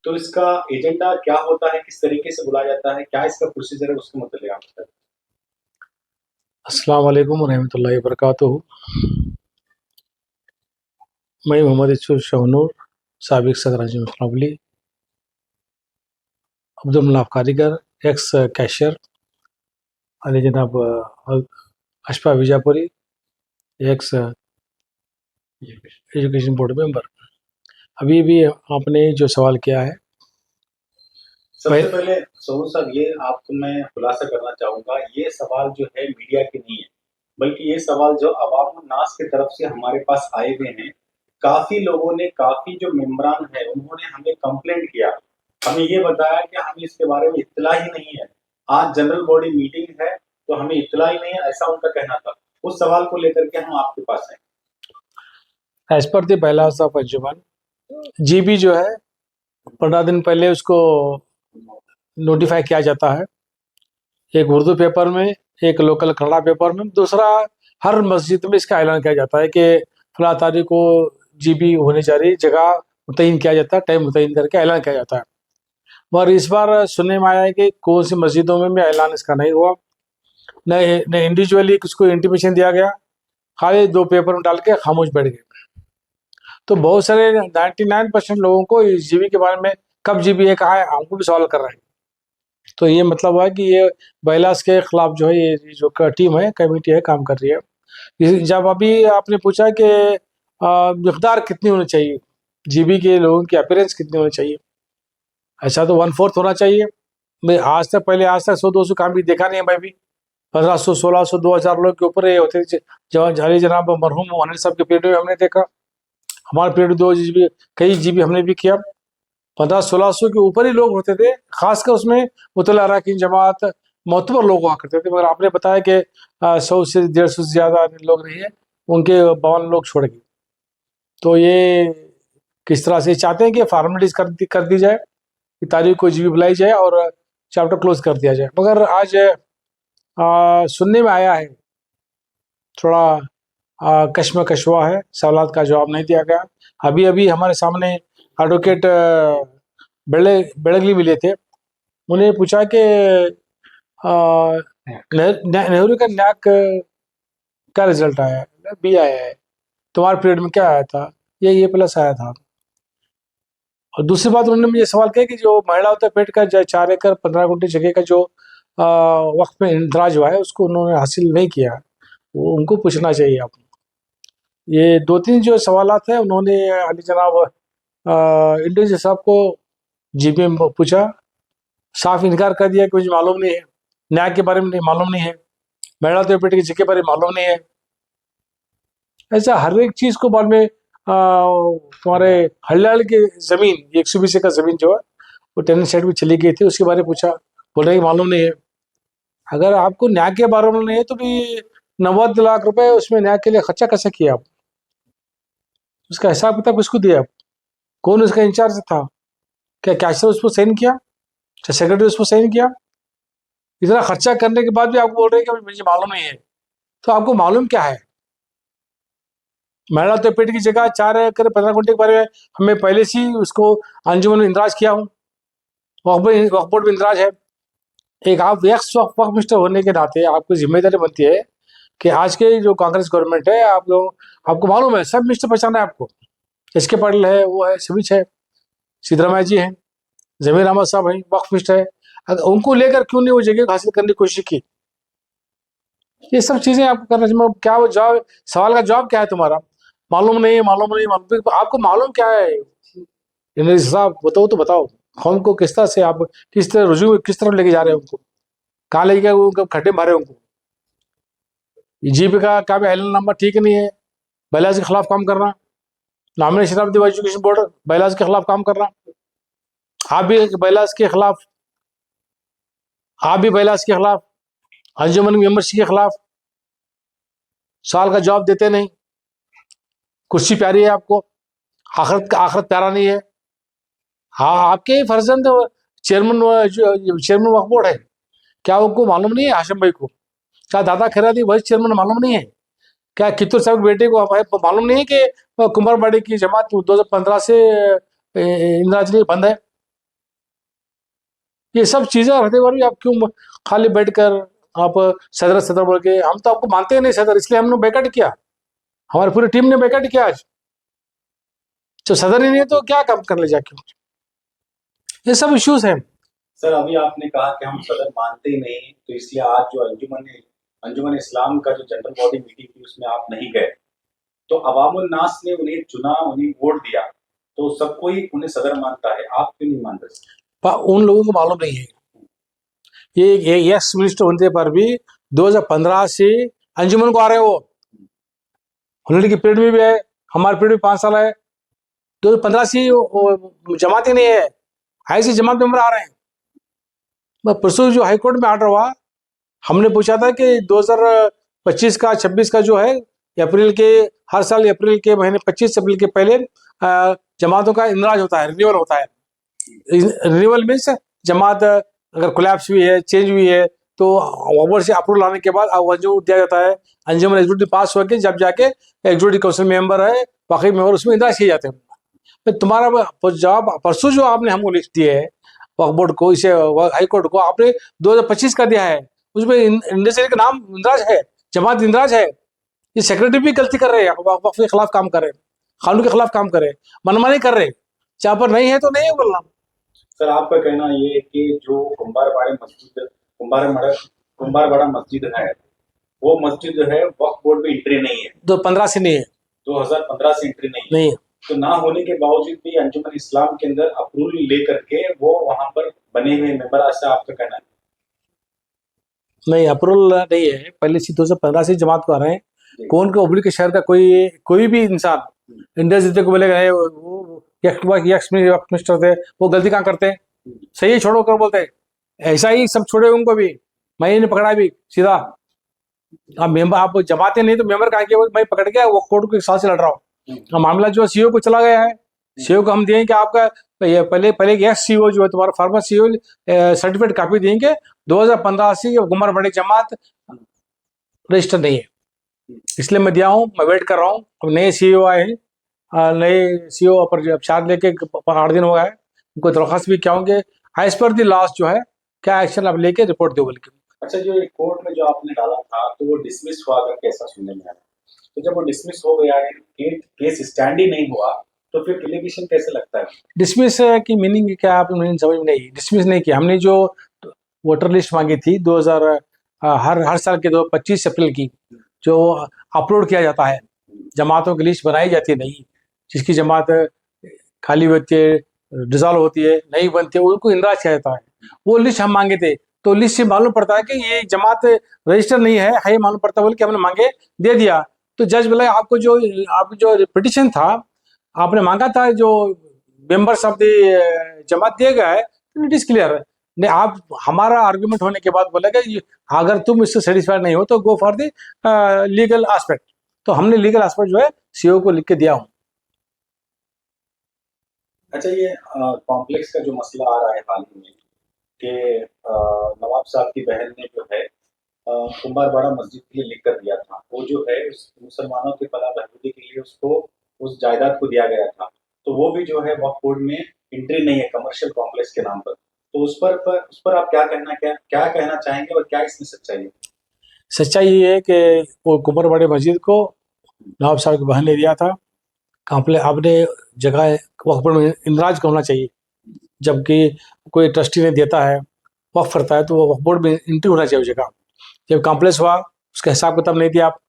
तो इसका एजेंडा क्या होता है, किस तरीके से बुलाया जाता है, क्या इसका प्रोसीजर है, उसके मतलब आप बताएं। अस्सलाम वालेकुम रहमतुल्लाहि वबरकातुहू। मैं मोहम्मद इस्सू शहनूर, साबिक सदर अंजुम अली, अब्दुल मनाफ कारीगर, एक्स कैशियर, अली जनाब Ashfa विजापुरी, x education board member. अभी भी आपने जो सवाल किया है, सबसे पहले सोनू साहब, ये आपको मैं खुलासा करना चाहूंगा, ये सवाल जो है मीडिया के नहीं है, बल्कि ये सवाल जो अवाम नास की तरफ से हमारे पास आए हुए हैं। काफी लोगों ने, काफी जो मेंबरान है, उन्होंने हमें कंप्लेंट किया, हमें ये बताया कि हमें इसके बारे में इत्तला ही नहीं है। आज जनरल बॉडी मीटिंग है तो हमें इत्तला ही नहीं है, ऐसा उनका कहना था। उस सवाल को लेकर के हम आपके पास हैं। As per the bylaws of Anjuman, GB जो है 15 दिन पहले उसको नोटिफाई किया जाता है, एक उर्दू पेपर में, एक लोकल कन्नड़ा पेपर में, दूसरा हर मस्जिद में इसका ऐलान किया जाता है कि फला तारीख को जीबी होने जा रही, जगह मुतय्यन किया जाता है, टाइम मुतय्यन करके ऐलान किया जाता है। मगर इस बार सुनने में आया है कि कौन सी मस्जिदों में भी ऐलान इसका नहीं हुआ, न इंडिविजुअली किसको इंटीमेशन दिया गया, खाली 2 पेपर में डाल के खामोश बैठ गए। तो बहुत सारे 99% लोगों को इस जीबी के बारे में, कब जीबी है, कहा है, हमको भी सवाल कर रहे हैं। तो ये मतलब हुआ कि ये बैलास के खिलाफ जो है, ये जो टीम है, कमेटी है, काम कर रही है। जब अभी आपने पूछा कि मिकदार कितनी होनी चाहिए, जीबी के लोगों की अपीयरेंस कितनी होनी चाहिए, ऐसा तो 1/4 होना चाहिए। मैं आज तक 100-200 काम भी देखा नहीं है। मैं भी 1500, 1600, 2000 लोग के ऊपर ये होते थे। जवान जारी जनाब मरहूम अनिल साहब के पीरियड में हमने देखा, हमारे पीरियड 2 जीबी, कई जीबी हमने भी किया। 1500-1600 के ऊपर ही लोग होते थे, खासकर उसमें मुतल्ला अरकान जमात मोतबर लोग हुआ करते थे। मगर आपने बताया कि 100 से 150 से ज़्यादा लोग नहीं है, उनके 52 लोग छोड़ गए। तो ये किस तरह से चाहते हैं कि फॉर्मेलिटीज कर दी जाए, कि तारीख को जीबी बुलाई जाए और चैप्टर क्लोज कर दिया जाए। मगर आज सुनने में आया है, थोड़ा कश्मकश हुआ है, सवालात का जवाब नहीं दिया गया। अभी अभी हमारे सामने एडवोकेट बेड़गली मिले थे, उन्हें पूछा कि नेहरू का न्याक क्या रिजल्ट आया है, बी आया है, तुम्हारे पीरियड में क्या आया था, ये प्लस आया था। और दूसरी बात, उन्होंने मुझे सवाल किया कि जो महिला होता पेट का 4 एकड़ 15 गुंठे जगह का जो वक्त में इंदराज हुआ है, उसको उन्होंने हासिल नहीं किया, वो उनको पूछना चाहिए आप। ये 2-3 जो सवालात हैं, उन्होंने अली जनाब इंडोजी साहब को जीबी में पूछा, साफ इनकार कर दिया कि मुझे मालूम नहीं है, न्याय के बारे में नहीं मालूम नहीं है, महिला तो पेट की जगह के बारे में मालूम नहीं है। ऐसा हर एक चीज को बाद में तुम्हारे हल्लाल की जमीन 120 एकड़ जमीन जो है, वो टेनेंट साइड में चली गई थी, उसके बारे में पूछा, बोल रहे मालूम नहीं है। अगर आपको न्याय के बारे में नहीं है तो भी 90 लाख रुपए उसमें न्याय के लिए खर्चा कैसे किया आप, उसका हिसाब किताब किसको दिया आप, कौन उसका इंचार्ज था, क्या कैशियर उस पर साइन किया, क्या सेक्रेटरी उस पर साइन किया? इतना खर्चा करने के बाद भी आपको बोल रहे हैं कि मुझे मालूम नहीं है, तो आपको मालूम क्या है? महिला तो पेट की जगह 4 एकड़ 15 गुंठे के बारे में हमें पहले से ही उसको अंजुमन में इंदराज किया हूँ, वक्फ बोर्ड में इंदराज है। एक आप एक्स वक्फ मिनिस्टर होने के नाते आपको जिम्मेदारी बनती है कि आज के जो कांग्रेस गवर्नमेंट है, आप लोग, आपको मालूम है, सब मिनिस्टर पहचाना है आपको, एस के पाटिल है, वो है, सभी है, सिद्धरामैया जी हैं, जमीर अहमद साहब हैं, वक्फ मिनिस्टर है। अगर उनको लेकर क्यों नहीं वो जगह हासिल करने की कोशिश की? ये सब चीजें आपको करना चाहिए। क्या वो जवाब, सवाल का जवाब क्या है तुम्हारा? मालूम नहीं, मालूम नहीं, मालूम, तो आपको मालूम क्या है? साहब बताओ तो बताओ, कौन को किस तरह से आप, किस तरह रुजू, किस तरफ लेके जा रहे हैं उनको, कहाँ लेके गए, उनको खड्डे मारे उनको? जीपी का भी एलन नंबर ठीक नहीं है, बैलाज के खिलाफ काम करना, nomination of the education board bylaws के खिलाफ काम करना, आप भी बैलाज के खिलाफ, आप भी बैलाज के खिलाफ, अंजुमन मेंबरशिप के खिलाफ, सवाल का जवाब देते नहीं। कुर्सी प्यारी है आपको, आखिरत प्यारा नहीं है। हाँ, आपके ही फर्जंद चेयरमैन वक्फ बोर्ड है, क्या उनको मालूम नहीं है? हाशिम भाई को, क्या दादा खैराती वाइस चेयरमैन मालूम नहीं है? क्या कित्तूर साहब के बेटे को मालूम नहीं है कि कुमारवाड़ी की जमात 2015 से इंदिरा बंद है? ये सब चीजें रहते हुए भी आप क्यों खाली बैठकर आप सदर सदर बोल के, हम तो आपको मानते ही नहीं सदर, इसलिए हमने बैकआउट किया, हमारी पूरी टीम ने बैकआउट किया आज। तो सदर ही नहीं है तो क्या काम कर ले जाके, ये सब इश्यूज हैं। सर अभी आपने कहा कि हम सदर मानते ही नहीं, तो इसलिए आज जो अंजुमन इस्लाम का जो जनरल बॉडी मीटिंग थी उसमें आप नहीं गए, तो अवामुल नास ने उन्हें चुना, उन्हें वोट दिया, तो सब कोई उन्हें सदर मानता है, आप क्यों नहीं मानते? उन लोगों को मालूम नहीं है, ये एक्स मिनिस्टर होने पर भी 2015 से अंजुमन को आ रहे हो, उन्होंने की पीरियड में भी है, हमारे पीरियड में 5 साल है, 2015 से जमात ही नहीं है, ऐसे जमात मेंबर आ रहे हैं। परसों जो हाईकोर्ट में ऑर्डर हुआ, हमने पूछा था कि 2025 का 26 का जो है अप्रैल के, हर साल अप्रैल के महीने 25 अप्रैल के पहले जमातों का इंदराज होता है, रिन्यूअल होता है। रिन्यूअल मीन्स जमात अगर कोलैप्स हुई है, चेंज हुई है, तो ओवर से अप्रूवल आने के बाद वजूद दिया जाता है, अंजुमन एग्जीक्यूटिव पास होकर जब जाके एग्जीक्यूटिव काउंसिल मेंबर है, बाकी मेंबर उसमें इंदराज किए जाते हैं। तो तुम्हारा जवाब परसों जो आपने हमको लिस्ट दिए है वक्फ बोर्ड को, इसे हाई कोर्ट को आपने 2025 का दिया है, उसमें इंडस्ट्री का नाम इंदराज है, जमात इंदराज है। ये सेक्रेटरी भी गलती कर रहे हैं, वक्फ के खिलाफ काम कर रहे हैं, कानून के खिलाफ काम कर रहे हैं, मनमानी कर रहे हैं, जहाँ पर नहीं है तो नहीं है बोलना। सर आपका कहना ये है कि जो कुंभारवाड़ा मस्जिद है, वो मस्जिद जो है वक्फ बोर्ड में एंट्री नहीं है, 2015 से नहीं है, 2015 से एंट्री नहीं नहीं है, तो ना होने के बावजूद भी अंजुमन इस्लाम के अंदर अप्रूवल लेकर के वो वहां पर बने हुए मेंबर, ऐसा आपका कहना है? नहीं, अप्रूवल नहीं है, पहले से 2015 से जमात को आ रहे हैं। कौन को उबली के शहर का कोई भी इंसान इंडिया जीतने को बोलेगा है, वो एक्स मिनिस्टर थे, वो गलती कहाँ करते हैं, सही छोड़ो कर बोलते हैं, ऐसा ही सब छोड़े उनको भी, मैं ही नहीं पकड़ा भी सीधा। आप मेंबर, आप जमाते नहीं तो मेंबर कहा कि मैं पकड़ गया, वो कोर्ट के साथ से लड़ रहा हूँ। मामला जो सीईओ को चला गया है, सीईओ को हम देंगे कि आपका पहले एक्स सीईओ जो है तुम्हारा फार्मर सीईओ सर्टिफिकेट कॉपी देंगे, 2015 से कुंभारवाड़ा जमात रजिस्टर नहीं है, इसलिए मैं दिया हूँ, मैं वेट कर रहा हूँ। अब नए सीईओ आए हैं, नए सीईओ पर चार्ज लेके 8 दिन हो गया है, उनको दरख्वास्त भी क्या होंगे एज पर दी लास्ट जो है क्या एक्शन आप लेके रिपोर्ट दो बोल के। अच्छा, जो एक कोर्ट में जो आपने डाला था तो वो डिसमिस हुआ था, कैसा सुनने में आया? तो जब वो डिसमिस हो गया है, केस स्टैंड ही नहीं हुआ, तो फिर एलिगेशन कैसे लगता है? डिसमिस की मीनिंग क्या आप समझ में नहीं, डिसमिस नहीं किया हमने, जो वोटर लिस्ट मांगी थी 2000 हर साल के 25 अप्रैल की जो अपलोड किया जाता है, जमातों की लिस्ट बनाई जाती है, नहीं जिसकी जमात खाली होती है, डिजॉल्व होती है, नहीं बनती है, उनको इंदराज किया जाता है। वो लिस्ट हम मांगे थे, तो लिस्ट से मालूम पड़ता है कि ये जमात रजिस्टर नहीं है मालूम पड़ता है, बोल के हमने मांगे, दे दिया। तो जज बोला आपको जो पिटिशन था, आपने मांगा था जो मेंबर्स ऑफ द जमात दिया गया है, इट इज क्लियर। नहीं, आप हमारा आर्गुमेंट होने के बाद बोला कि अगर तुम इससे सेटिस्फाइड नहीं हो तो go for the legal aspect, तो हमने लीगल एस्पेक्ट जो है सीईओ को लिख के दिया हूँ। अच्छा, ये कॉम्प्लेक्स का जो मसला आ रहा है हाल ही में कि नवाब साहब की बहन ने जो है कुंभारवाड़ा मस्जिद के लिए लिख कर दिया था, वो जो है उस मुसलमानों के भला बहबूदी के लिए उसको उस जायदाद को दिया गया था, तो वो भी जो है वक्फ बोर्ड में एंट्री नहीं है कमर्शियल कॉम्प्लेक्स के नाम पर, तो उस पर आप क्या कहना चाहेंगे और क्या इसमें सच्चाई है? सच्चाई ये है कि वो कुंभारवाड़ा मस्जिद को नवाब साहब की बहन ने दिया था, कॉम्प्लेक्स आपने जगह वक्फ बोर्ड में इंदराज का होना चाहिए, जबकि कोई ट्रस्टी ने देता है वक्फ करता है तो वो वक्फ बोर्ड में एंट्री होना चाहिए जगह। जब कॉम्प्लेक्स हुआ उसका हिसाब किताब नहीं दिया, आप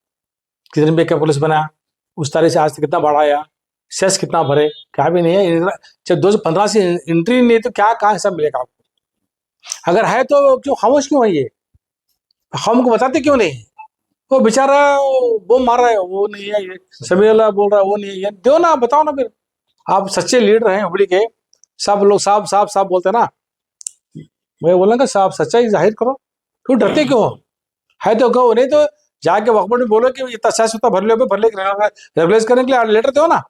कितने रुपये कॉम्प्लेक्स बनाया, उस तारीख से आज तक कितना बढ़ाया, सेस कितना भरे, क्या भी नहीं है। जब 2015 से एंट्री नहीं तो क्या कहाँ हिसाब मिलेगा आपको? अगर है तो क्यों खामोश क्यों है, ये हमको बताते क्यों नहीं? वो बेचारा वो मार रहा है, वो नहीं है, ये समीर बोल रहा है वो नहीं है, ये दो ना, बताओ ना फिर। आप सच्चे लीडर हैं हुबली के, सब लोग साफ साफ साफ बोलते हैं ना, मैं बोलूँगा साफ सच्चाई जाहिर करो, क्यों डरते क्यों हो? है तो कहो, नहीं तो जाके वक्फ बोर्ड में बोलो कि इतना सेस होता भर ले रेगुलाइज करने के लिए लेटर दो ना,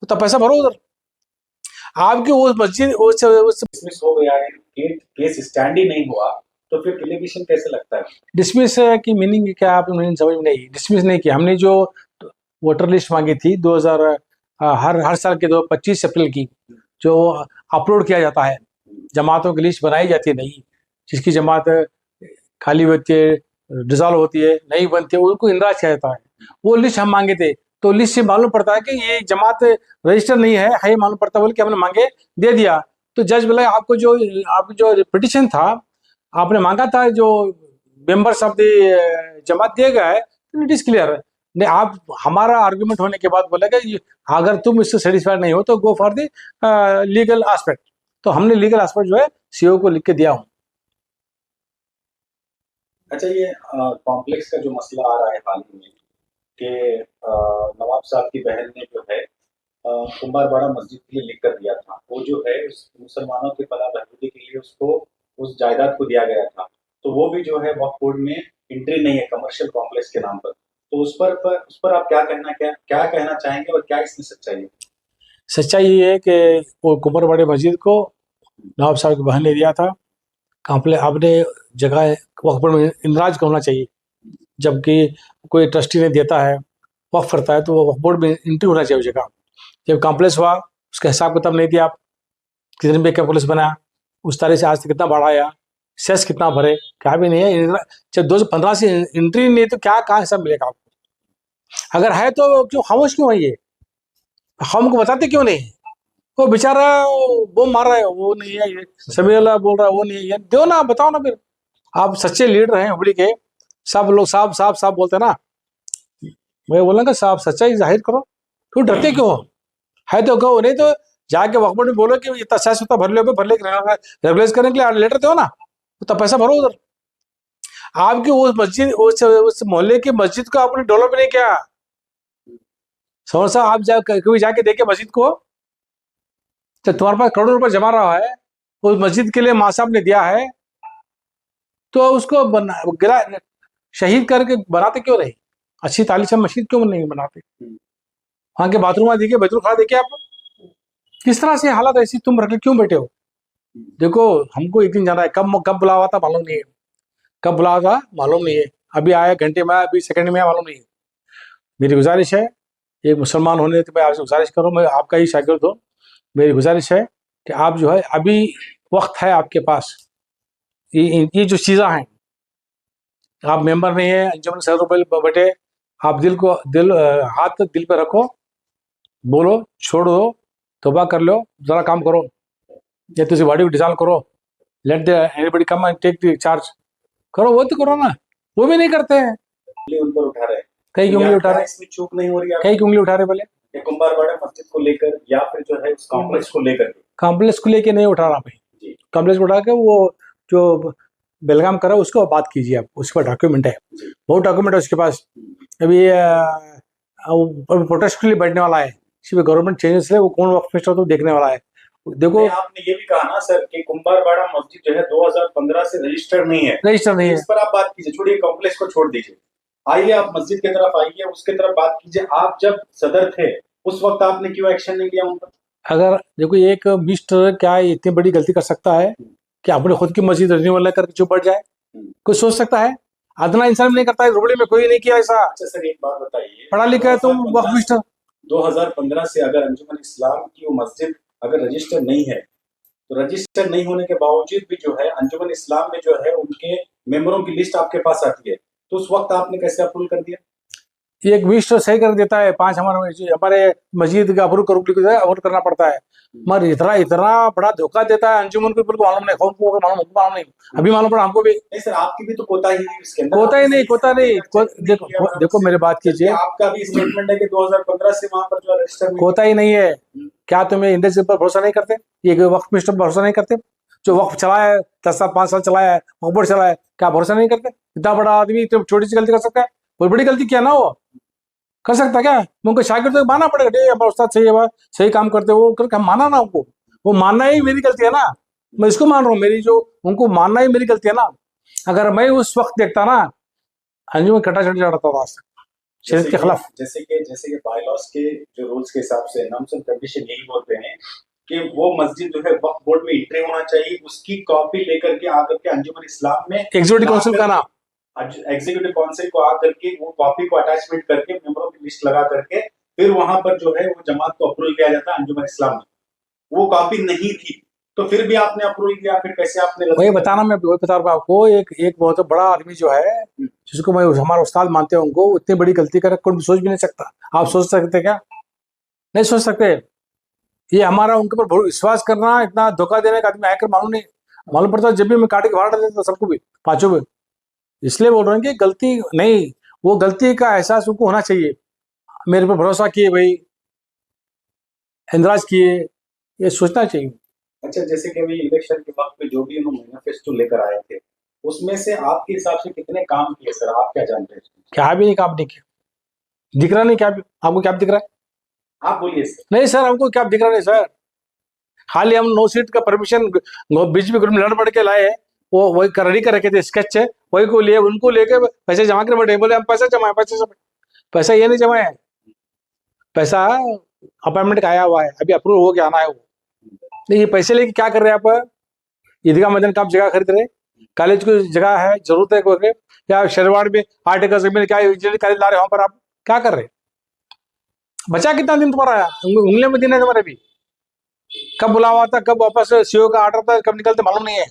तो पैसा भरो उधर। आपकी वो मस्जिद डिसमिस हो गया है, केस स्टैंड ही नहीं हुआ, तो फिर एलिगेशन कैसे लगता है? डिसमिस की मीनिंग क्या आप समझ में नहीं, डिसमिस नहीं किया हमने, जो वोटर लिस्ट मांगी थी 2000 हर साल के 25 अप्रैल की जो अपलोड किया जाता है, जमातों की लिस्ट बनाई जाती है नहीं, जिसकी जमात खाली होती है, डिसॉल्व होती है, नहीं बनती है, उनको इंदराज किया जाता है। वो लिस्ट हम मांगे थे, तो लिस्ट से मालूम पड़ता है कि ये जमात रजिस्टर नहीं है मालूम पड़ता, बोल के हमने मांगे, दे दिया। तो जज बोला आपको जो पिटिशन था, आपने मांगा था, जो मेंबर्स ऑफ द जमात दिया गया है, इट इज क्लियर। नहीं, आप हमारा आर्गुमेंट होने के बाद बोला कि अगर तुम इससे सेटिस्फाइड नहीं हो तो go for the legal aspect. तो हमने लीगल एस्पेक्ट जो है सीओ को लिख के दिया हूँ। अच्छा, ये कॉम्प्लेक्स का जो मसला आ रहा है हाल ही में कि नवाब साहब की बहन ने जो है कुंभारवाड़ा मस्जिद के लिए लिख कर दिया था, वो जो है उस मुसलमानों के भला बहबूदी के लिए उसको उस जायदाद को दिया गया था, तो वो भी जो है वक्फ बोर्ड में एंट्री नहीं है कमर्शियल कॉम्प्लेक्स के नाम पर। तो उस पर आप क्या कहना चाहेंगे और क्या इसमें सच्चाई है? सच्चाई ये है कि वो कुंभरवाड़े मस्जिद को नवाब साहब की बहन ने दिया था। कॉम्प्लेक्स आपने जगह वक्फ बोर्ड में इंदराज होना चाहिए, जबकि कोई ट्रस्टी ने देता है, वक्फ करता है, तो वो वक्फ बोर्ड में एंट्री होना चाहिए जगह। जब कॉम्प्लेक्स हुआ, उसका हिसाब किताब नहीं दिया आप, कितने रुपये कॉम्प्लेक्स बनाया, उस तारीख से आज तक कितना बढ़ाया, सेस कितना भरे, क्या भी नहीं है। जब 2015 से एंट्री नहीं है तो क्या कहाँ हिसाब मिलेगा आपको? अगर है तो क्यों खामोश क्यों है ये? हमको बताते क्यों नहीं? वो बेचारा वो मार रहा है, वो नहीं है, ये समीर बोल रहा है वो नहीं है, ये दो ना, बताओ ना फिर। आप सच्चे लीडर हैं हुबली के, सब लोग साफ साफ साफ बोलते हैं ना। मैं बोलूँगा साफ सच्चाई जाहिर करो, क्यों डरते क्यों हो? है तो कहो, नहीं तो जाके वक्फ बोर्ड में बोलो कि इतना सेस उतना भर ले रेगुलाइज करने के लिए लेटर दो ना, उतना पैसा भरो उधर। आपकी उस मस्जिद उस मोहल्ले की मस्जिद को आपने डेवलप नहीं किया। समझ साहब, आप कभी जाके देखे मस्जिद को, तो तुम्हारे पास करोड़ों रुपए जमा रहा है, उस मस्जिद के लिए माँ साहब ने दिया है, तो उसको गिरा शहीद करके बनाते क्यों नहीं? अच्छी तालीम मस्जिद क्यों नहीं बनाते? वहां के बाथरूम देखिए, बैतुल खाना देखिए आप, किस तरह से हालत ऐसी, तुम रख क्यों बैठे हो? देखो, हमको एक दिन जाना है, कब कब बुलावा था मालूम नहीं है, कब बुलावा था मालूम नहीं है, अभी आया घंटे में, अभी सेकंड में आया मालूम नहीं है। मेरी गुजारिश है, एक मुसलमान होने तो मैं आपसे गुजारिश करूँ, मैं आपका ही शागिर्द हूँ, मेरी गुजारिश है कि आप जो है अभी वक्त है आपके पास, ये जो चीज़ें हैं, आप मेंबर नहीं है अंजुमन सदरुल बैठे, आप हाथ दिल पे रखो, बोलो छोड़ दो, तौबा कर लो, जरा काम करो, या तुझे बॉडी को डिसॉल्व करो, let the anybody come and take the charge, करो, वो तो करो ना, वो भी नहीं करते हैं। उन पर उठा रहे, कई की उंगली उठा रहे, इसमें चूक नहीं हो रही है? कई की उंगली उठा रहे बोले कुंभारवाड़ा मस्जिद को लेकर या फिर जो है उस कॉम्प्लेक्स को लेकर? कॉम्प्लेक्स को लेके नहीं उठा रहा भाई, कॉम्प्लेक्स को उठा के वो जो बेलगाम करा उसको बात कीजिए आप, उसका डॉक्यूमेंट है, बहुत डॉक्यूमेंट है उसके पास। अभी प्रोटेस्ट के लिए बैठने वाला है, सिर्फ गवर्नमेंट चेंजेस है, वो कौन वक्त मिनिस्टर तो देखने वाला है। देखो, आपने ये भी कहा ना सर कि कुंभारवाड़ा मस्जिद जो है 2015 से रजिस्टर नहीं है, इस पर आप बात कीजिए, छोड़िए कॉम्प्लेक्स को छोड़ दीजिए, आइए आप मस्जिद की तरफ आइए, उसके तरफ बात कीजिए। आप जब सदर थे उस वक्त आपने क्यों एक्शन नहीं लिया उन पर? अगर देखो, एक मिनिस्टर क्या इतनी बड़ी गलती कर सकता है कि अपने खुद की मस्जिद रिन्यूअल करके चुप बैठ जाए? कोई सोच सकता है? अदना इंसान नहीं करता है, रुबड़ी में कोई नहीं किया ऐसा। अच्छा सर, एक बात बताइए, पढ़ा लिखा है तुम, वक्फ मिनिस्टर 2015 से अगर अंजुमन इस्लाम की वो मस्जिद अगर रजिस्टर नहीं है, तो रजिस्टर नहीं होने के बावजूद भी जो है अंजुमन इस्लाम में जो है उनके मेंबरों की लिस्ट आपके पास आती है, तो उस वक्त आपने कैसे अप्रूव कर दिया? एक मिनिस्टर सही कर देता है, 5 हमारे मस्जिद का अप्रूव करना पड़ता है, मगर इतना बड़ा धोखा देता है अंजुमन को, बिल्कुल मालूम नहीं, मालूम नहीं, अभी मालूम पड़ा हमको भी। नहीं सर, आपकी भी तो कोताही है इसके अंदर, कोता नहीं, देखो मेरी बात कीजिए, आपका भी स्टेटमेंट है कि 2015 से वहां पर जो रजिस्टर कोता ही नहीं है। क्या तुम्हें इंडस्ट्री पर भरोसा नहीं करते? ये वक्फ मिनिस्टर पर भरोसा नहीं करते? जो वक्फ चलाया है 10 साल 5 साल चलाया है, वक्फ बोर्ड चलाया है, क्या भरोसा नहीं करते? इतना बड़ा आदमी इतनी छोटी सी गलती कर सकता है? कोई बड़ी गलती किया ना, वो कर सकता क्या? उनको शागिर्द तो मानना पड़ेगा, हमारा उस्ताद सही है, सही काम करते वो करके हम माना ना उनको, वो मानना ही मेरी गलती है ना, मैं इसको मान रहा हूँ, मेरी जो उनको मानना ही मेरी गलती है ना। अगर मैं उस वक्त देखता ना, अंजुमन कटा चढ़ जाता था शरीयत के खिलाफ। जैसे कि बायलॉज के जो रूल्स के हिसाब से नॉर्म्स एंड कंडीशन यही बोलते हैं कि वो मस्जिद जो है वक्फ बोर्ड में एंट्री होना चाहिए, उसकी कॉपी लेकर के आकर के अंजुमन इस्लाम में एग्जीक्यूटिव काउंसिल का नाम, एग्जीक्यूटिव काउंसिल को आकर के वो कॉपी को अटैचमेंट करके मेंबरों की लिस्ट लगा करके फिर वहां पर जो है वो जमात को अप्रूवल किया जाता है अंजुमन इस्लाम में। वो कॉपी नहीं थी, तो फिर भी आपने अप्रूवल दिया, फिर कैसे आपने वही बताना, मैं वही बता रहा हूँ आपको। एक बहुत बड़ा आदमी जो है, जिसको मैं हमारा उस्ताद मानते हैं, उनको इतनी बड़ी गलती कर कोई सोच भी नहीं सकता। आप सोच सकते क्या? नहीं सोच सकते। ये हमारा उनके ऊपर विश्वास करना, इतना धोखा देने का आदमी आकर मालूम नहीं मालूम पड़ता। जब भी मैं काट के बाहर डाल देता सबको भी, पांचों में। इसलिए बोल रहे हैं कि गलती नहीं, वो गलती का एहसास उनको होना चाहिए। मेरे पर भरोसा किए भाई, इंदराज किए, ये सोचना चाहिए। अच्छा, जैसे कि अभी इलेक्शन के वक्त में जो भी उन्होंने मैनिफेस्टो लेकर आए थे, उसमें से आपके हिसाब से कितने काम किए सर? आप क्या जानते हैं? क्या भी नहीं काम नहीं किया, दिख रहा नहीं क्या? आपको क्या दिख रहा है? आप बोलिए सर। नहीं सर, हमको क्या दिख रहा नहीं सर। खाली हम 9 सीट का परमिशन बीजेपी ग्रुप में लड़ पड़ के लाए हैं। वो वही रेडी कर रखे थे स्केच है, वही को लिए उनको लेके पैसे जमा कर बैठे, बोले हम पैसा जमाए, पैसे जमाए। पैसा ये नहीं जमाए, पैसा अपॉइंटमेंट का आया हुआ है, अभी अप्रूव हो गया, आना है वो। नहीं, ये पैसे लेके क्या कर रहे हैं आप? ईदगाह मैदान का आप जगह खरीद रहे, कॉलेज की जगह है, जरूरत है कोई, या शेरवाड़ में 8 एकड़ जमीन क्या इंजीनियरिंग कॉलेज ला रहे वहां पर आप क्या कर रहे हैं? बचा कितना दिन तुम्हारा? उंगलियों में दिन है तुम्हारे भी। कब बुलावा था, कब वापस सीओ का ऑर्डर था, कब निकलते मालूम नहीं है।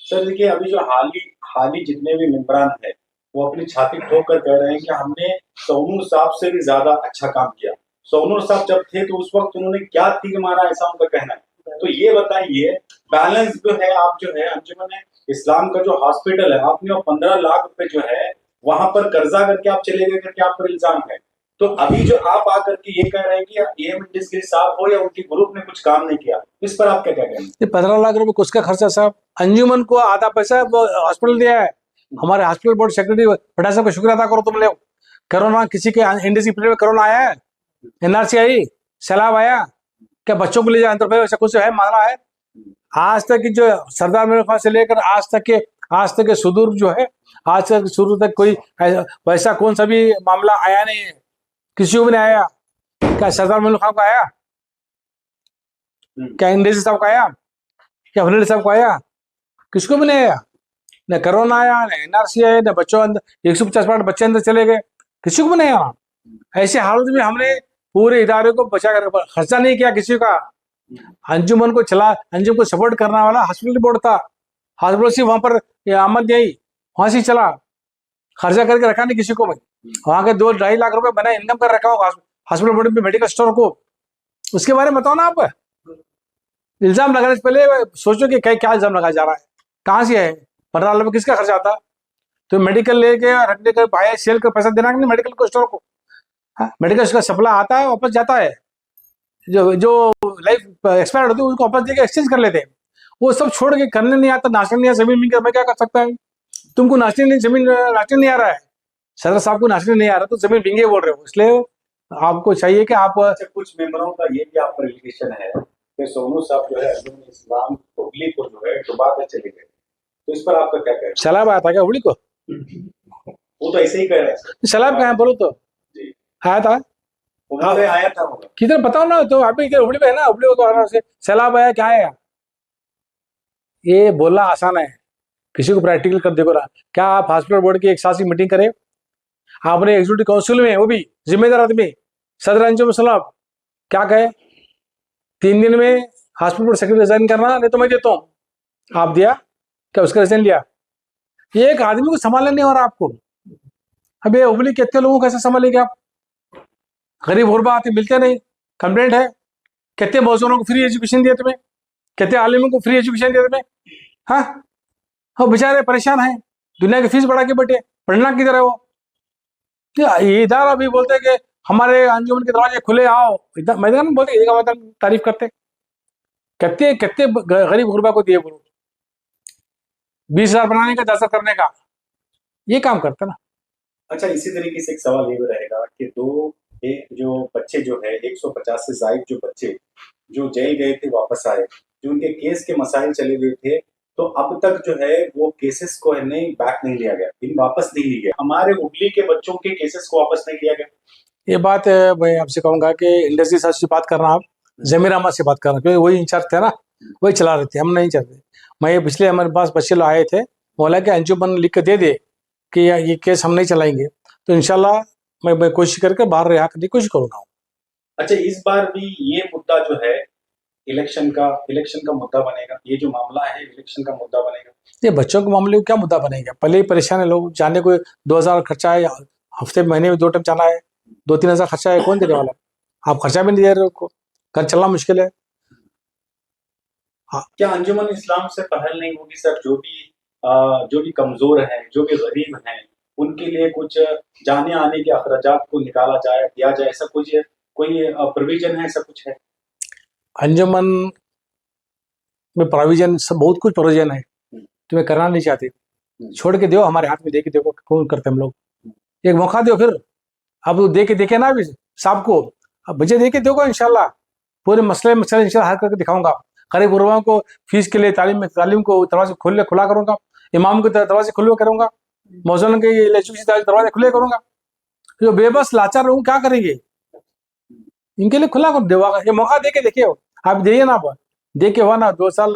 सर देखिए, अभी जो हाल ही जितने भी मेंबरान है, वो अपनी छाती ठोक कर कह रहे हैं कि हमने सोनू साहब से भी ज्यादा अच्छा काम किया। सोनू साहब जब थे तो उस वक्त उन्होंने क्या तीर मारा, ऐसा उनका कहना है। तो ये बताइए, बैलेंस जो है, आप जो है अंजुमन इस्लाम का जो हॉस्पिटल है, आपने वो 15 लाख रुपए जो है वहां पर कर्जा करके आप चले गए करके आप पर इल्जाम है। तो अभी जो आप आकर के ये कह रहे हैं कि एम गिल साहब हो या उनके ग्रुप ने कुछ काम नहीं किया, इस पर आप क्या क्या कहेंगे? ये 15 लाख रुपए किसका खर्चा साहब? अंजुमन को आधा पैसा वो हॉस्पिटल दिया है। हमारे हॉस्पिटल बोर्ड सेक्रेटरी पटा साहब का शुक्र अदा करो तुम लोग। कोरोना किसी के इंडस्ट्री पीरियड में कोरोना आया है, एनआरसी आई, सैलाब आया, क्या बच्चों को ले जाए अंतर ऐसा कुछ है मामला है? आज तक की जो सरदार मेरे खान से लेकर आज तक के सुदूर जो है, आज तक शुरू तक कोई वैसा कौन सा भी मामला आया नहीं है, किसी को भी नहीं आया। क्या सरदार मेरे खान को आया? क्या इंडस्ट्री साहब को आया? क्या हनील साहब को आया? किसको भी नहीं आया। न कोरोना आया, न एनआरसी आया, न बच्चों अंदर 150 बच्चे अंदर चले गए, किसी को भी नहीं आया। ऐसे हालत में हमने पूरे इदारे को बचा कर खर्चा नहीं किया किसी का। अंजुमन को अंजुमन को सपोर्ट करने वाला हॉस्पिटल बोर्ड था। हॉस्पिटल से वहां पर आमद आई, वहां से चला, खर्चा करके रखा नहीं किसी को भी। वहां के 2-2.5 लाख रुपए मैंने इनकम कर रखा होगा हॉस्पिटल बोर्ड में, मेडिकल स्टोर को। उसके बारे में बताओ ना आप। इल्जाम लगाने से पहले सोचो कि क्या इल्जाम लगाया जा रहा है, कहाँ से है, 15 लाख किसका खर्चा आता? तो मेडिकल लेके रखने का भाई सेल का पैसा देना नहीं मेडिकल को स्टोर को। मेडिकल का सप्लाई आता है, वापस जाता है, जो लाइफ एक्सपायर होती है उसको वापस देके एक्सचेंज कर लेते हैं। वो सब छोड़ के करने नहीं आता, नाचने नहीं आता, जमीन मिल मैं क्या कर सकता है? तुमको नाचने नहीं आ रहा है, सदर साहब को नाचने नहीं आ रहा, तो जमीन बिंगे बोल रहे हो। इसलिए आपको चाहिए कि आप कुछ मेंबरों का ये भी आप पर एलिगेशन है कि सोनू साहब जो है इस्लाम हुबली को जो है डुबा कर चले गए, तो इस पर आपका क्या कहना है? सैलाब आया था क्या हुबली को? वो तो ऐसे ही कह रहे हैं। सैलाब कहाँ बोलो तो जी, आया था, आया था होगा किधर बताओ ना। तो आप इधर हुबली में है ना, हुबली को तो आराम से सैलाब आया क्या आया, ये बोलना आसान है, किसी को प्रैक्टिकल कर देखो ना। क्या आप हॉस्पिटल बोर्ड की एक साथ मीटिंग करें? आपने एग्जीक्यूटिव काउंसिल में, वो भी जिम्मेदार आदमी सदर अंजुम सलाब, क्या कहे? 3 दिन में हॉस्पिटल बोर्ड सेक्रेटरी रिजाइन करना, नहीं तो मैं देता हूँ। आप दिया क्या? उसका रिजाइन लिया। ये एक आदमी को संभालने नहीं हो रहा आपको। अब ये हुबली कितने लोगों को कैसे संभालेंगे आप? गरीब गुरबा आते मिलते नहीं, कंप्लेंट है। कितने मौजूदों को फ्री एजुकेशन दिया तुम्हें, कितने आलिमों को फ्री एजुकेशन दिया तुम्हें? हाँ, हाँ बेचारे परेशान हैं, दुनिया की फीस बढ़ा के बैठे, पढ़ना किधर है वो? इधर अभी बोलते कि हमारे अंजुमन के दरवाजे खुले, आओ इधर मैदान बोलते, ईदगाह मैदान तारीफ करते। कितने कितने गरीब गुरबा को दिए बोलो, 20,000 बनाने का, 10,000 करने का, ये काम करते ना। अच्छा, इसी तरीके से एक सवाल ये भी रहेगा कि जो बच्चे जो है 150 से जायद जो बच्चे जो जेल गए थे वापस आए, जो उनके केस के मसाइल चले गए थे, तो अब तक जो है वो केसेस को नहीं बैक नहीं लिया गया, इन वापस नहीं लिया गया। हमारे हुबली के बच्चों के केसेस को वापस नहीं लिया गया। ये बात मैं आपसे कहूंगा कि इंडस्ट्री साहब से बात करना, आप जमीर अहमद से बात करना, क्योंकि वही इंचार्ज थे ना, वही चला रहे थे, हम नहीं चलते। मैं ये पिछले हमारे पास बच्चे लोग आए थे, बोला कि अंजुमन लिख के दे दे कि ये केस हम नहीं चलाएंगे, तो इंशाल्लाह मैं कोशिश करके बाहर रिहा करने की कोशिश करूंगा। अच्छा, इस बार भी ये मुद्दा जो है इलेक्शन का मुद्दा बनेगा, ये जो मामला है इलेक्शन का मुद्दा बनेगा। ये बच्चों के मामले में क्या मुद्दा बनेगा? पहले ही परेशान है लोग, जाने को 2,000 खर्चा है, हफ्ते महीने में 2 टाइम जाना है, 2-3 हज़ार खर्चा है, कौन देने वाला? आप खर्चा भी नहीं दे रहे हो उनको, घर चलना मुश्किल है। हाँ, क्या अंजुमन इस्लाम से पहल नहीं होगी सर, जो भी कमजोर हैं, जो भी गरीब हैं, उनके लिए कुछ जाने आने के अखराजात को निकाला जाए, दिया जाए, ऐसा कुछ कोई प्रोविजन है, ऐसा कुछ है? अंजुमन में प्रोविजन सब, बहुत कुछ प्रोविजन है, तुम्हें करना नहीं चाहते, छोड़ के दो, हमारे हाथ में दे के देखो कौन करते हम लोग, एक मौका दो फिर। अब दे के देखे ना अभी साहब को, अब मुझे दे के देखो, इंशाल्लाह पूरे मसले इंशाल्लाह हल करके दिखाऊंगा। गरीब गुरबाओं को फीस के लिए तालीम को दरवाजे खुला करूंगा, इमाम के दरवाजे खुले करूंगा, मौजूद के दरवाजे खुले करूंगा। जो बेबस लाचार लोग क्या करेंगे, इनके लिए खुला कर देगा, ये मौका दे के देखिए, आप दे ना, आप दे के हुआ ना, 2 साल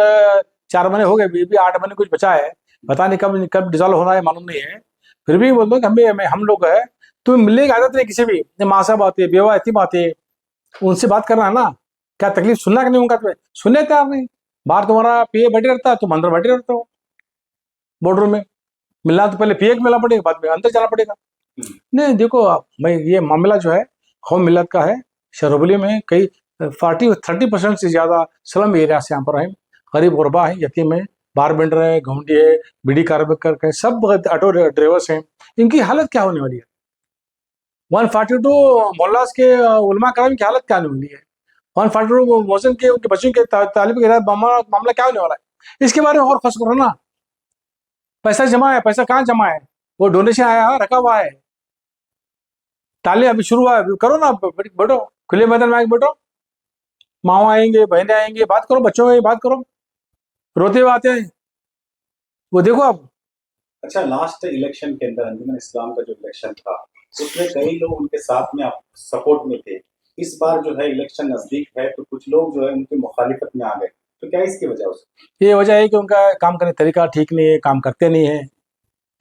4 महीने हो गए, भी 8 महीने कुछ बचा है, पता नहीं कब कब डिजॉल्व होना है, मालूम नहीं है। फिर भी बोल दो कि हम लोग है, तुम्हें मिलने की आदत नहीं किसी भी, माँ साहब आते है, बेवा यतीम आते है, उनसे बात करना है ना, क्या तकलीफ सुनना कि नहीं उनका, तुम्हें सुनने तैयार नहीं। बाहर तुम्हारा पीए बैठे रहता है, तुम अंदर बैठे रहते हो बॉर्डर में, मिलना तो पहले पीए को मिलना पड़ेगा, बाद में अंदर जाना पड़ेगा। नहीं देखो मैं, ये मामला जो है कौम मिलत का है। शहरोबली में कई 30% से ज्यादा स्लम एरिया से यहाँ पर है, गरीब गुरबा है, यतीम है, बार बेंडर है, घुमडी है, बीड़ी कार्मिक है, सब ऑटो ड्राइवर्स हैं, इनकी हालत क्या होने वाली है? 142 मोहल्लास के उलमा कराम की हालत क्या होने वाली है? 142 मोहसिन के उनके बच्चों के तालिब के मामला क्या होने वाला है? इसके बारे में और खुश करो ना। पैसा जमा है, पैसा कहाँ जमा है? वो डोनेशन आया है, रखा हुआ है, ताले अभी शुरू हुआ है, करो ना, बैठो खुले मैदान में आके बैठो, माँ आएंगे, बहनें आएंगे, बात करो, बच्चों में बात करो, रोते हुए आते हैं, वो देखो आप। अच्छा, लास्ट इलेक्शन के अंदर अंजुमन इस्लाम का जो इलेक्शन था, उसमें कई लोग उनके साथ में सपोर्ट में थे। इस बार जो है इलेक्शन नजदीक है, तो कुछ लोग जो है उनकी मुखालिफत में आ गए, तो क्या इसकी वजह ये वजह है कि उनका काम करने का तरीका ठीक नहीं है, काम करते नहीं है,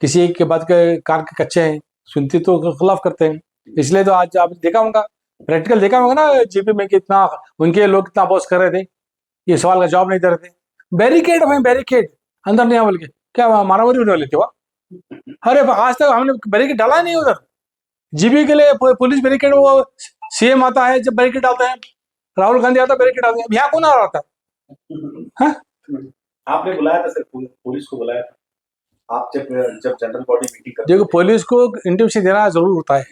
किसी एक के बात के कार के कच्चे हैं, सुनते तो खिलाफ करते हैं। इसलिए तो आज आप देखा होगा, प्रैक्टिकल देखा होगा ना, जेपी में कितना उनके लोग कितना अपोज कर रहे थे, ये सवाल का जवाब नहीं दे रहे थे, बैरिकेड भाई बैरिकेड, अंदर नहीं आ बोल के, क्या मारामारी होने वाली थी वहाँ? अरे आज तक हमने बैरिकेड डाला नहीं उधर, जीबी के लिए पुलिस बैरिकेड, वो सीएम आता है जब बैरिकेड डालते हैं, राहुल गांधी आता है बैरिकेड डालते हैं, यहाँ कौन आ रहा था? हाँ? आपने बुलाया था सर, पुलिस को बुलाया था आप जब जनरल बॉडी मीटिंग करते देखो पुलिस को इंटरव्यू देना जरूर होता है,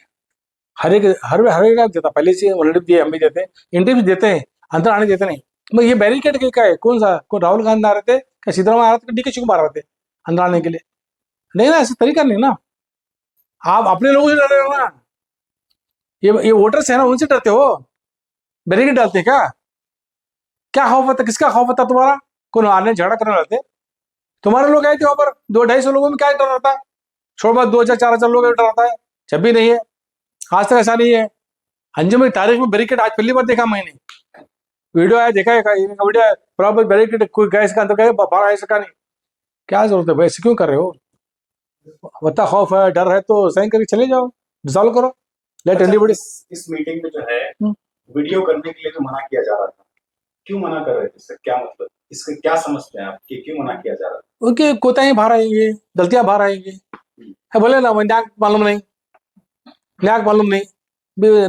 हर एक देता, पहले से ऑलरेडी दिए, हम भी देते हैं, इंटरव्यू देते हैं, अंदर आने देते नहीं। मैं ये बैरिकेड क्या है, कौन सा, कौन राहुल गांधी आ रहे थे, क्या सिद्धरामैया आ रहे थे, डीके शिवकुमार आ रहे थे अंदर आने के लिए? नहीं ना, ऐसा तरीका नहीं ना, आप अपने लोगों से डर रहे हो ना, ये वोटर्स है ना, उनसे डरते हो, बैरिकेड डालते हैं क्या? क्या खौफ होता, किसका खौफ होता तुम्हारा? कौन आने झगड़ा करने रहते? तुम्हारे लोग आए थे वहां पर, 200-250 लोगों में क्या डर रहता है? छोड़ बात 2,000-4,000 लोग डर रहता है, जब भी नहीं है, आज तक ऐसा नहीं है। अंजुम की तारीख में बैरिकेड आज पहली बार देखा मैंने, वीडियो आया देखा है, वीडियो है प्रॉपर बैरिकेड, कोई गैस का अंदर गए बाहर आ सका नहीं, क्या जरूरत है भाई, ऐसे क्यों कर रहे हो? बता खौफ है, डर है तो साइन करके चले जाओ, डिसॉल्व करो, लेट अच्छा, एनीबॉडी। इस मीटिंग में जो है वीडियो करने के लिए जो मना किया जा रहा था, क्यों मना कर रहे थे सर, क्या मतलब, इसका क्या समझते हैं आप कि क्यों मना किया जा रहा था? उनके कोताही बाहर आएंगे, गलतियां बाहर आएंगी, बोले ना वो न्याक मालूम नहीं, न्याक मालूम नहीं,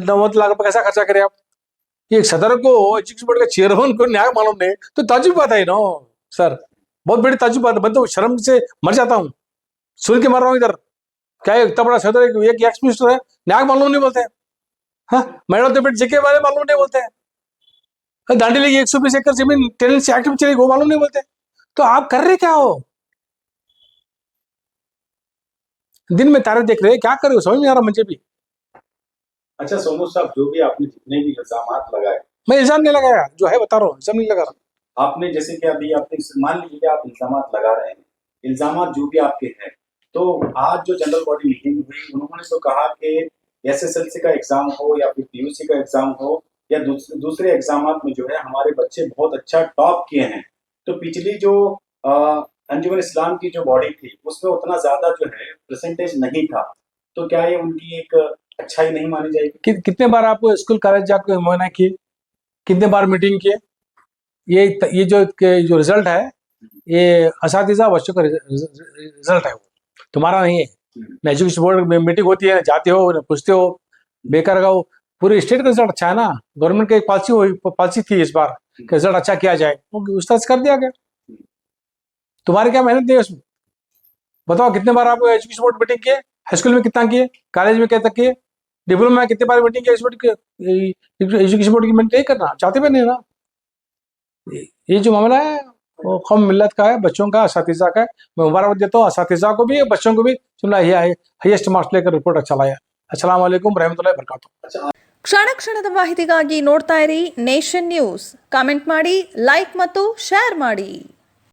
90 लाख रुपए कैसा खर्चा करे आप? एक सदर को, एग्जीक्यूटिव बोर्ड के चेयरमैन को न्याय मालूम नहीं, तो ताजुब बात है ना सर, बहुत बड़ी ताजुब बात है, मैं तो शर्म से मर जाता हूँ, सुन के मर रहा हूँ इधर। क्या है, इतना बड़ा सदर, एक एक्स मिनिस्टर है, न्याय मालूम नहीं बोलते हैं? हाँ, महिला तो बेट जेके वाले मालूम नहीं बोलते हैं, दांडी लेगी 120 एकड़ जमीन टेनेंसी एक्ट में चलेगी, वो मालूम नहीं बोलते? तो आप कर रहे क्या हो? दिन में तारे देख रहे हैं, क्या कर रहे हो, समझ नहीं आ रहा मुझे भी। अच्छा सोनू साहब, जो भी आपने जितने भी इल्जाम लगाए, मैं इल्जाम नहीं लगाया, जो है बता रहा हूँ, इल्जाम नहीं लगा रहा। आपने जैसे कि अभी आपने मान लीजिए कि आप इल्जाम लगा रहे हैं, इल्जाम जो भी आपके हैं, तो आज जो जनरल बॉडी मीटिंग हुई, उन्होंने तो कहा कि एसएसएलसी का एग्जाम हो या फिर पीयूसी का एग्जाम हो या दूसरे एग्जाम में जो है हमारे बच्चे बहुत अच्छा टॉप किए हैं। तो पिछली जो अंजुमन इस्लाम की जो बॉडी थी, उसमें उतना ज्यादा जो है परसेंटेज नहीं था, तो क्या ये उनकी एक अच्छाई नहीं मानी जाएगी? कितने बार आप स्कूल कॉलेज जाकर मुआयना किए, कितने बार मीटिंग किए, ये जो रिजल्ट है, ये असातिज़ा बच्चों का रिजल्ट है, वो तुम्हारा नहीं है। हम्म, एजुकेशन बोर्ड में मीटिंग होती है, जाते हो पूछते हो, बेकार का वो पूरे स्टेट का रिजल्ट अच्छा है ना। गवर्नमेंट की एक पॉलिसी थी इस बार कि रिजल्ट अच्छा किया जाए, वो उस तरह से कर दिया गया। तुम्हारी क्या मेहनत नहीं है उसमें? बताओ कितने बार आप एजुकेशन बोर्ड मीटिंग किए? हाई स्कूल में कितना किए? कॉलेज में कितना किए? डिप्लोमा में कितने बार मीटिंग किया? एजुकेशन बोर्ड की मीटिंग नहीं करना चाहते भी नहीं ना। ये जो मामला है वो कौम मिल्लत का है, बच्चों का, असातिज़ा का है। मैं मुबारक देता हूँ असातिज़ा को भी, बच्चों को भी। तुमने हाईएस्ट मार्क्स लेकर रिपोर्ट अच्छा लाया। अस्सलाम वालेकुम रहमतुल्लाहि वबरकातुहू। अच्छा ಕ್ಷಣ ಕ್ಷಣದ ಮಾಹಿತಿಗಾಗಿ ನೋಡ್ತಾ ಇರಿ ನೇಷನ್ ನ್ಯೂಸ್. ಕಾಮೆಂಟ್ ಮಾಡಿ, ಲೈಕ್ ಮತ್ತು ಶೇರ್ ಮಾಡಿ.